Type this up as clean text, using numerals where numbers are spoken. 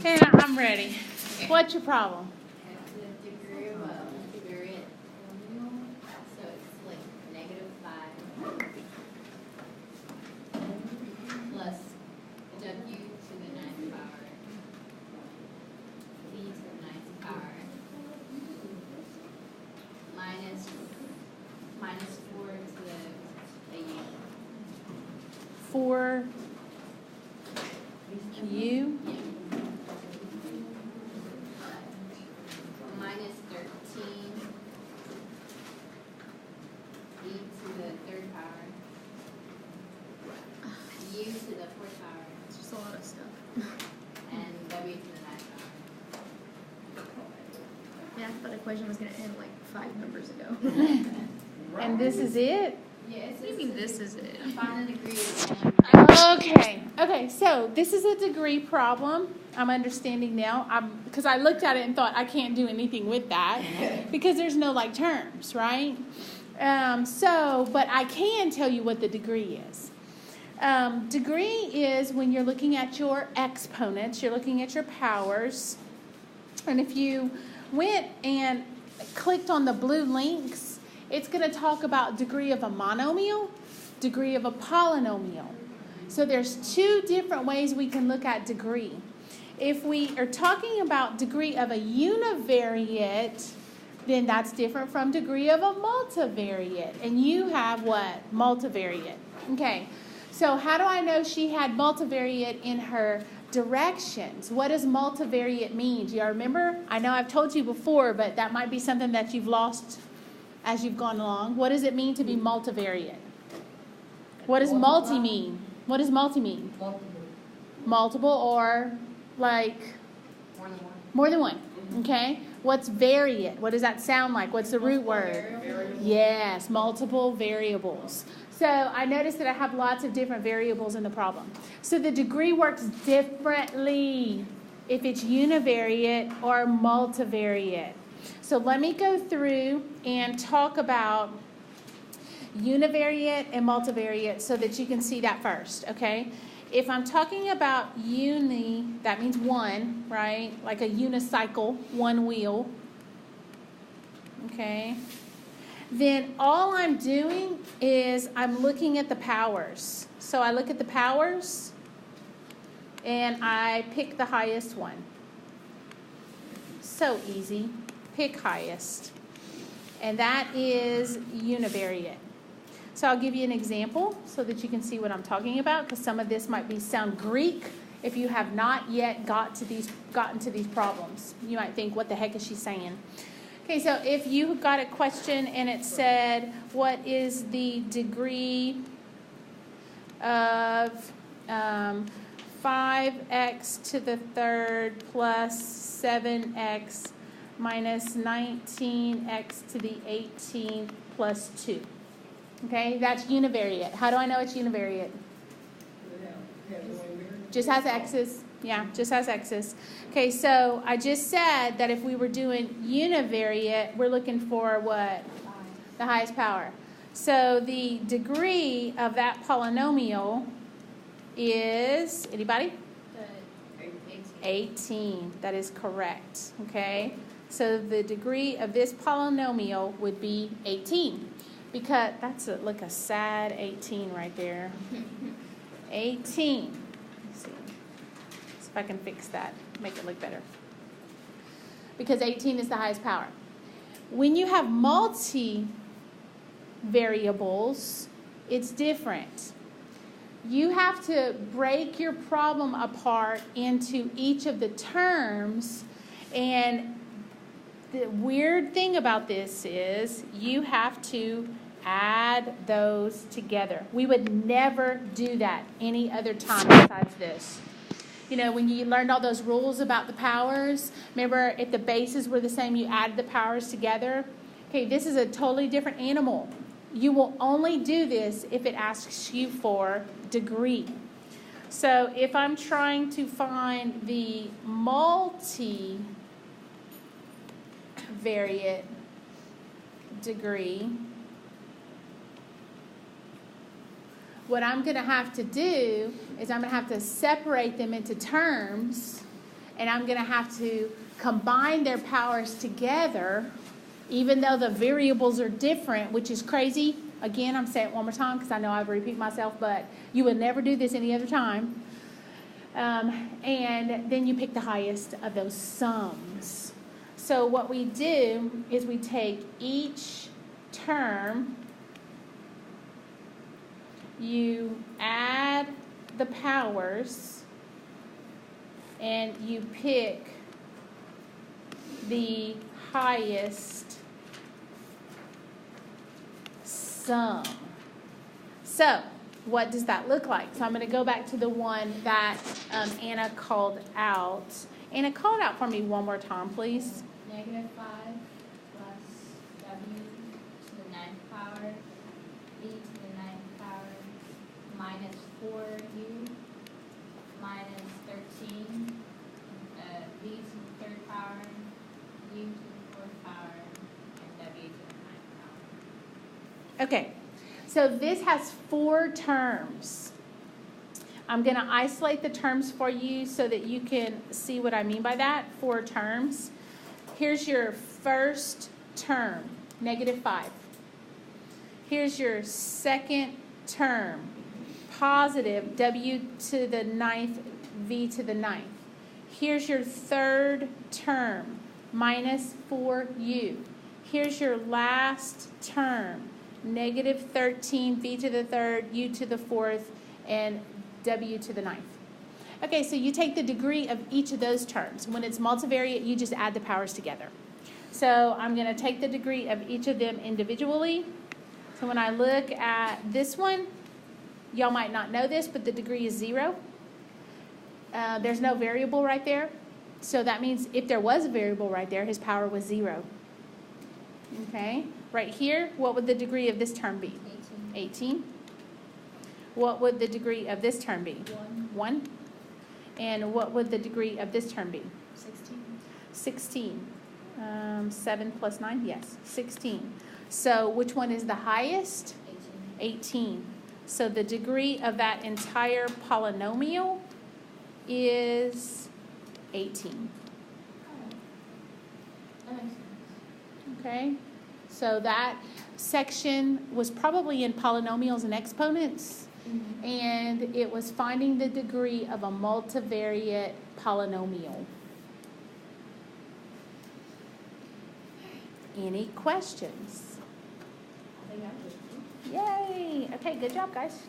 Yeah, I'm ready. What's your problem? It's the degree of multivariate polynomial, so it's like -5 plus w to the 9th power v to the 9th power minus 4 to the 8. 4u. Minus 13 e to the 3rd power u to the 4th power It's just a lot of stuff. and w to the 9th power. Yeah, that equation was going to end like 5 numbers ago. And this is it? Yes. What do you mean this is it? Find the degree of Okay, so this is a degree problem. I'm understanding now. Because I looked at it and thought I can't do anything with that because there's no like terms, right? But I can tell you what the degree is. Degree is when you're looking at your exponents, you're looking at your powers. And if you went and clicked on the blue links, it's going to talk about degree of a monomial, degree of a polynomial. So there's 2 different ways we can look at degree. If we are talking about degree of a univariate, then that's different from degree of a multivariate. And you have what? Multivariate. Okay, so how do I know she had multivariate in her directions? What does multivariate mean? Do you remember? I know I've told you before, but that might be something that you've lost as you've gone along. What does it mean to be multivariate? What does multi mean? What does multi mean? Multiple or like more than one. Okay. What's variate? What does that sound like? What's the root word? Yes, multiple variables. So I noticed that I have lots of different variables in the problem. So the degree works differently if it's univariate or multivariate. So let me go through and talk about univariate and multivariate so that you can see that first, okay? If I'm talking about uni, that means one, right? Like a unicycle, one wheel, okay? Then all I'm doing is I'm looking at the powers. So I look at the powers and I pick the highest one. So easy. Pick highest. And that is univariate. So I'll give you an example so that you can see what I'm talking about, because some of this might sound Greek if you have not yet gotten to these problems. You might think, what the heck is she saying? Okay, so if you got a question and it said, what is the degree of 5x to the 3rd plus 7x minus 19x to the 18th plus 2. Okay, that's univariate. How do I know it's univariate? Just has x's. Yeah, just has x's. Okay, so I just said that if we were doing univariate, we're looking for what? The highest power. So the degree of that polynomial is, anybody? 18. That is correct. Okay, so the degree of this polynomial would be 18. Because that's like a sad 18 right there. 18. Let's see if I can fix that, make it look better. Because 18 is the highest power. When you have multi-variables, it's different. You have to break your problem apart into each of the terms, and the weird thing about this is you have to add those together. We would never do that any other time besides this. You know, when you learned all those rules about the powers, remember if the bases were the same, you added the powers together? Okay, this is a totally different animal. You will only do this if it asks you for degree. So if I'm trying to find the multivariate degree, what I'm going to have to do is I'm going to have to separate them into terms and I'm going to have to combine their powers together, even though the variables are different, which is crazy. Again, I'm saying it one more time because I know I repeat myself, but you would never do this any other time. And then you pick the highest of those sums. So what we do is we take each term, you add the powers, and you pick the highest sum. So what does that look like? So I'm going to go back to the one that Anna called out. Anna, call it out for me one more time, please. -5 plus w to the 9th power, e to the 9th power, minus 4u, minus 13, v to the 3rd power, u to the 4th power, and w to the 9th power. Okay, so this has 4 terms. I'm going to isolate the terms for you so that you can see what I mean by that. 4 terms. Here's your first term, -5. Here's your second term, positive w to the 9th, v to the 9th. Here's your third term, minus 4u. Here's your last term, -13, v to the 3rd, u to the 4th, and w to the 9th. Okay, so you take the degree of each of those terms. When it's multivariate, you just add the powers together. So I'm going to take the degree of each of them individually. So when I look at this one, y'all might not know this, but the degree is 0. There's no variable right there. So that means if there was a variable right there, his power was 0. Okay, right here, what would the degree of this term be? 18. What would the degree of this term be? 1. And what would the degree of this term be? 16. 7 plus 9, yes, 16. So which one is the highest? 18. So the degree of that entire polynomial is 18. That makes sense. Okay, so that section was probably in polynomials and exponents, and it was finding the degree of a multivariate polynomial. Any questions? Yay! Okay, good job, guys.